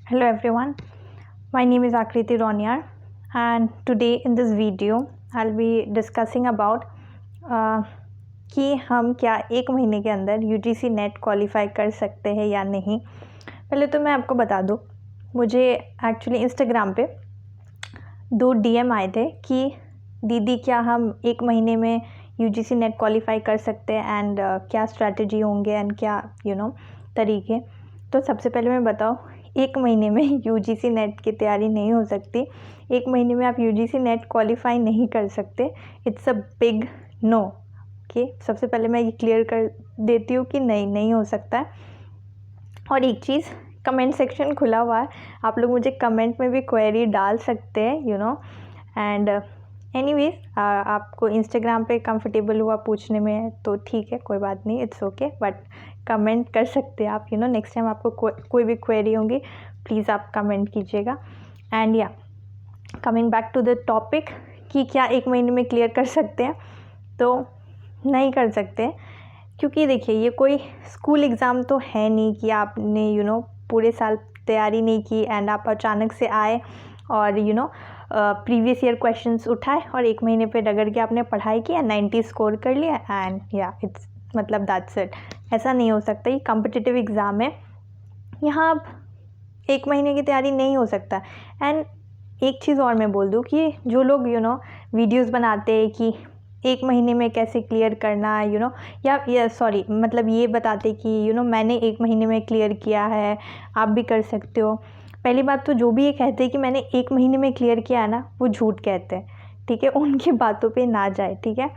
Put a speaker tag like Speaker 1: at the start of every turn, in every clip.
Speaker 1: Hello everyone, my name is Akriti Roniar and today in this video I'll be discussing about कि हम क्या एक महीने के अंदर UGC नेट क्वालिफाई कर सकते हैं या नहीं। पहले तो मैं आपको बता दूँ, मुझे एक्चुअली इंस्टाग्राम पे 2 DM आए थे कि दीदी क्या हम एक महीने में UGC नेट क्वालिफाई कर सकते हैं एंड क्या स्ट्रैटेजी होंगे एंड क्या तरीके। तो सबसे पहले मैं बताऊँ, एक महीने में UGC नेट की तैयारी नहीं हो सकती। एक महीने में आप UGC नेट क्वालिफाई नहीं कर सकते। It's a big no. Okay, सबसे पहले मैं ये क्लियर कर देती हूँ कि नहीं हो सकता है। और एक चीज़, कमेंट सेक्शन खुला हुआ है, आप लोग मुझे कमेंट में भी क्वेरी डाल सकते हैं एंड एनीवेज आपको इंस्टाग्राम पे कंफर्टेबल हुआ पूछने में तो ठीक है, कोई बात नहीं, इट्स ओके, बट कमेंट कर सकते हैं आप। नेक्स्ट टाइम आपको कोई भी क्वेरी होंगी प्लीज़ आप कमेंट कीजिएगा। एंड या coming back to the topic कि क्या एक महीने में क्लियर कर सकते हैं, तो नहीं कर सकते, क्योंकि देखिए ये कोई स्कूल एग्ज़ाम तो है नहीं कि आपने पूरे साल तैयारी नहीं की एंड आप अचानक से आए और प्रीवियस ईयर क्वेश्चंस उठाए और एक महीने पे रगड़ के आपने पढ़ाई किया, 90 स्कोर कर लिया एंड इट्स दैट्स इट। ऐसा नहीं हो सकता। ये कॉम्पिटिटिव एग्ज़ाम है, यहाँ आप एक महीने की तैयारी नहीं हो सकता। एंड एक चीज़ और मैं बोल दूँ कि जो लोग वीडियोस बनाते हैं कि एक महीने में कैसे क्लियर करना या सॉरी मतलब ये बताते कि मैंने एक महीने में क्लियर किया है, आप भी कर सकते हो। पहली बात तो जो भी ये कहते हैं कि मैंने एक महीने में क्लियर किया है ना, वो झूठ कहते हैं, ठीक है। उनकी बातों पे ना जाए, ठीक है।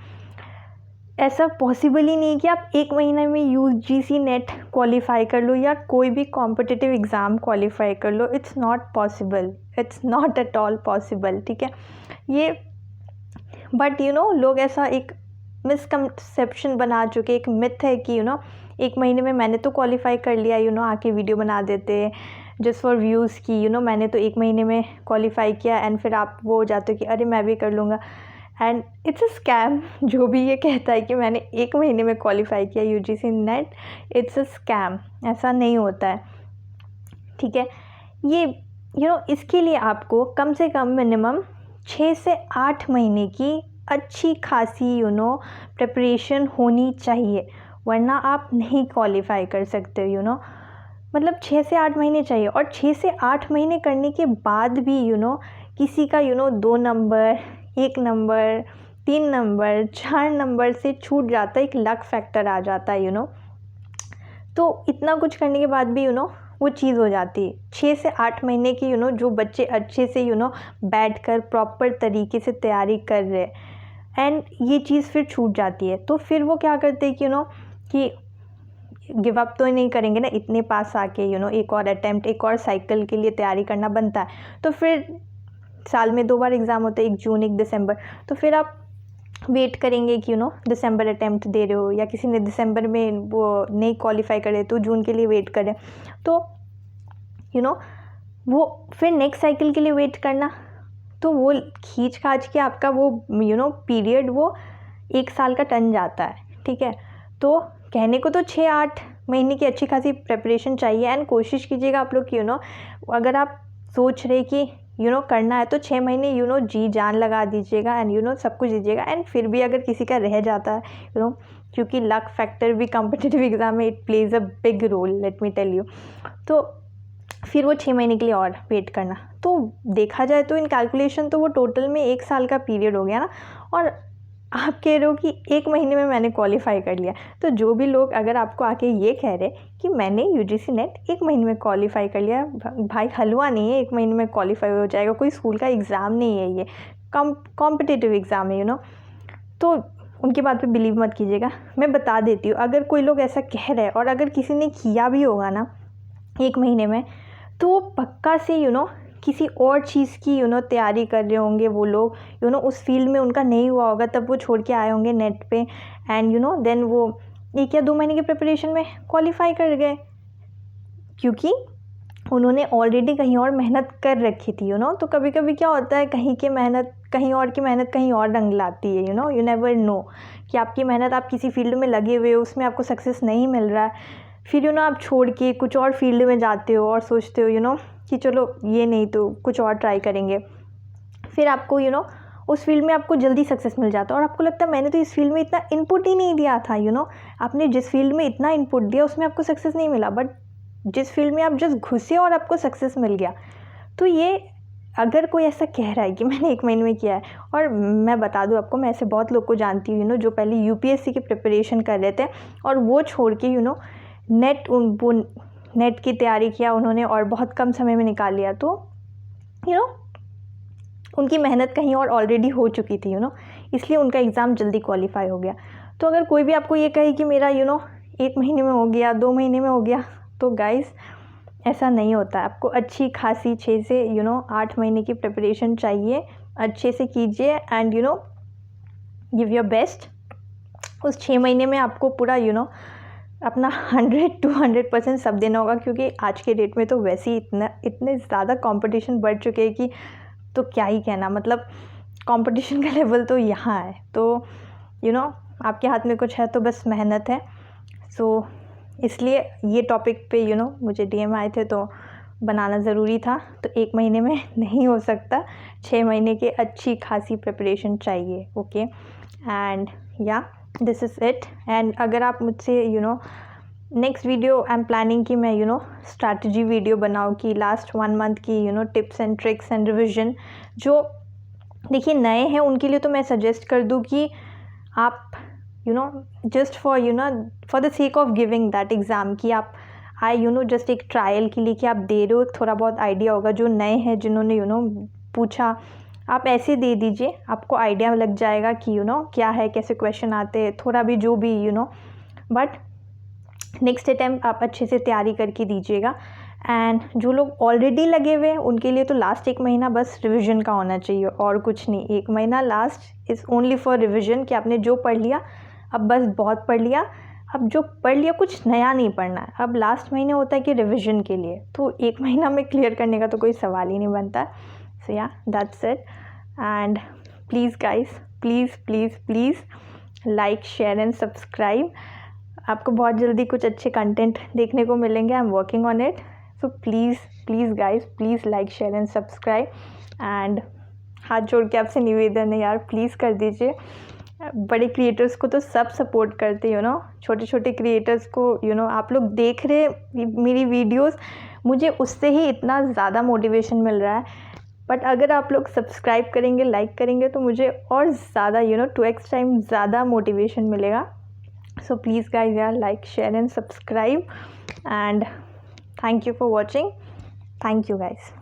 Speaker 1: ऐसा पॉसिबल ही नहीं कि आप एक महीने में UGC नेट क्वालिफाई कर लो या कोई भी कॉम्पिटिटिव एग्ज़ाम क्वालिफाई कर लो। It's not possible, it's not at all possible, ठीक है। ये बट लोग ऐसा एक मिसकंसेप्शन बना चुके, एक मिथ है कि एक महीने में मैंने तो क्वालिफाई कर लिया, आके वीडियो बना देते जस्ट फॉर व्यूज़ की मैंने तो एक महीने में क्वालिफाई किया एंड फिर आप वो हो जाते हो कि अरे मैं भी कर लूँगा। And it's a scam. जो भी ये कहता है कि मैंने एक महीने में क्वालिफाई किया UGC net, it's a scam. ऐसा नहीं होता है, ठीक है। ये इसके लिए आपको कम से कम मिनिमम 6 से 8 महीने की अच्छी खासी प्रिपरेशन होनी चाहिए, वरना आप नहीं क्वालिफाई कर सकते। मतलब 6 से 8 महीने चाहिए। और 6 से 8 महीने करने के बाद भी किसी का 2 नंबर, 1 नंबर, 3 नंबर, 4 नंबर से छूट जाता है, एक लक फैक्टर आ जाता है। तो इतना कुछ करने के बाद भी वो चीज़ हो जाती है। 6 से 8 महीने की जो बच्चे अच्छे से बैठ कर प्रॉपर तरीके से तैयारी कर रहे हैं एंड ये चीज़ फिर छूट जाती है, तो फिर वो क्या करते हैं कि गिव अप तो नहीं करेंगे ना, इतने पास आके एक और अटैम्प्ट, एक और साइकिल के लिए तैयारी करना बनता है। तो फिर साल में 2 बार एग्ज़ाम होता है, 1 जून 1 दिसंबर, तो फिर आप वेट करेंगे कि दिसंबर अटैम्प्ट दे रहे हो, या किसी ने दिसंबर में वो नहीं क्वालिफाई करे तो जून के लिए वेट करें, तो वो फिर नेक्स्ट साइकिल के लिए वेट करना, तो वो खींच खाच के आपका वो पीरियड वो 1 साल का टन जाता है, ठीक है। तो कहने को तो 6-8 महीने की अच्छी खासी प्रिपरेशन चाहिए एंड कोशिश कीजिएगा आप लोग कि अगर आप सोच रहे कि करना है तो 6 महीने जी जान लगा दीजिएगा एंड सब कुछ दीजिएगा। एंड फिर भी अगर किसी का रह जाता है क्योंकि लक फैक्टर भी कॉम्पिटिटिव एग्ज़ाम में it plays a big role, let me tell you, तो फिर वो 6 महीने के लिए और वेट करना, तो देखा जाए तो इन कैलकुलेशन तो वो टोटल में 1 साल का पीरियड हो गया ना। और आप कह रहे हो कि एक महीने में मैंने क्वालिफाई कर लिया, तो जो भी लोग अगर आपको आके ये कह रहे कि मैंने UGC नेट एक महीने में क्वालिफाई कर लिया, भाई हलवा नहीं है, एक महीने में क्वालिफाई हो जाएगा, कोई स्कूल का एग्ज़ाम नहीं है, ये कॉम्पिटिटिव एग्ज़ाम है तो उनकी बात पे बिलीव मत कीजिएगा। मैं बता देती हूँ, अगर कोई लोग ऐसा कह रहे हैं और अगर किसी ने किया भी होगा ना एक महीने में, तो वो पक्का से किसी और चीज़ की तैयारी कर रहे होंगे वो लोग, उस फील्ड में उनका नहीं हुआ होगा, तब वो छोड़ के आए होंगे नेट पे एंड देन वो 1 या 2 महीने की प्रिपरेशन में क्वालिफाई कर गए, क्योंकि उन्होंने ऑलरेडी कहीं और मेहनत कर रखी थी। तो कभी कभी क्या होता है, कहीं की मेहनत कहीं और रंग लाती है। यू नेवर नो कि आपकी मेहनत, आप किसी फील्ड में लगे हुए हो, उसमें आपको सक्सेस नहीं मिल रहा है, फिर आप छोड़ के कुछ और फील्ड में जाते हो और सोचते हो कि चलो ये नहीं तो कुछ और ट्राई करेंगे, फिर आपको उस फील्ड में आपको जल्दी सक्सेस मिल जाता है और आपको लगता है मैंने तो इस फील्ड में इतना इनपुट ही नहीं दिया था, आपने जिस फील्ड में इतना इनपुट दिया उसमें आपको सक्सेस नहीं मिला, बट जिस फील्ड में आप जस्ट घुसे और आपको सक्सेस मिल गया। तो ये अगर कोई ऐसा कह रहा है कि मैंने 1 महीने में किया है, और मैं बता दूं आपको, मैं ऐसे बहुत लोग को जानती हूँ जो पहले यूपीएससी की प्रिपरेशन कर रहे थे और वो छोड़ के नेट की तैयारी किया उन्होंने और बहुत कम समय में निकाल लिया। तो उनकी मेहनत कहीं और ऑलरेडी हो चुकी थी, इसलिए उनका एग्ज़ाम जल्दी क्वालिफाई हो गया। तो अगर कोई भी आपको ये कहे कि मेरा 1 महीने में हो गया, 2 महीने में हो गया, तो गाइस ऐसा नहीं होता है। आपको अच्छी खासी 6 से 8 महीने की प्रिपरेशन चाहिए, अच्छे से कीजिए एंड गिव योर बेस्ट। उस 6 महीने में आपको पूरा अपना 100-200% सब देना होगा, क्योंकि आज के डेट में तो वैसे ही इतने ज़्यादा कंपटीशन बढ़ चुके हैं कि तो क्या ही कहना, मतलब कंपटीशन का लेवल तो यहाँ है। तो आपके हाथ में कुछ है तो बस मेहनत है। सो इसलिए ये टॉपिक पे मुझे डीएम आए थे तो बनाना ज़रूरी था। तो 1 महीने में नहीं हो सकता, 6 महीने की अच्छी खासी प्रिपरेशन चाहिए। ओके, एंड या दिस इज़ इट। एंड अगर आप मुझसे next video I am planning कि मैं स्ट्रैटेजी वीडियो बनाऊँ कि लास्ट 1 मंथ की tips and tricks and revision, जो देखिए नए हैं उनके लिए तो मैं सजेस्ट कर दूँ कि आप just for the sake of giving that exam, कि आप जस्ट एक ट्रायल के लिए कि आप दे रहे हो, थोड़ा बहुत आइडिया होगा। जो नए हैं जिन्होंने पूछा, आप ऐसे दे दीजिए, आपको आइडिया लग जाएगा कि क्या है, कैसे क्वेश्चन आते हैं, थोड़ा भी जो भी बट नेक्स्ट अटैम्प्ट आप अच्छे से तैयारी करके दीजिएगा। एंड जो लोग ऑलरेडी लगे हुए हैं उनके लिए तो लास्ट 1 महीना बस रिविज़न का होना चाहिए और कुछ नहीं। 1 महीना last is only for revision, कि आपने जो पढ़ लिया अब बस बहुत पढ़ लिया, अब जो पढ़ लिया कुछ नया नहीं पढ़ना है। अब लास्ट महीने होता है कि रिविज़न के लिए, तो 1 महीना में क्लियर करने का तो कोई सवाल ही नहीं बनता। सो या that's it. And please guys, please like, share and subscribe. आपको बहुत जल्दी कुछ अच्छे कंटेंट देखने को मिलेंगे, I am working on it. So please guys, please like, share and subscribe. And हाथ जोड़ के आपसे निवेदन है यार, प्लीज़ कर दीजिए। बड़े क्रिएटर्स को तो सब सपोर्ट करते छोटे छोटे क्रिएटर्स को आप लोग देख रहे मेरी वीडियोस, मुझे उससे ही इतना ज़्यादा मोटिवेशन मिल रहा है। बट अगर आप लोग सब्सक्राइब करेंगे, लाइक करेंगे, तो मुझे और ज़्यादा 2x टाइम ज़्यादा मोटिवेशन मिलेगा। So please guys, yeah, like, share and subscribe, and thank you for watching. Thank you guys.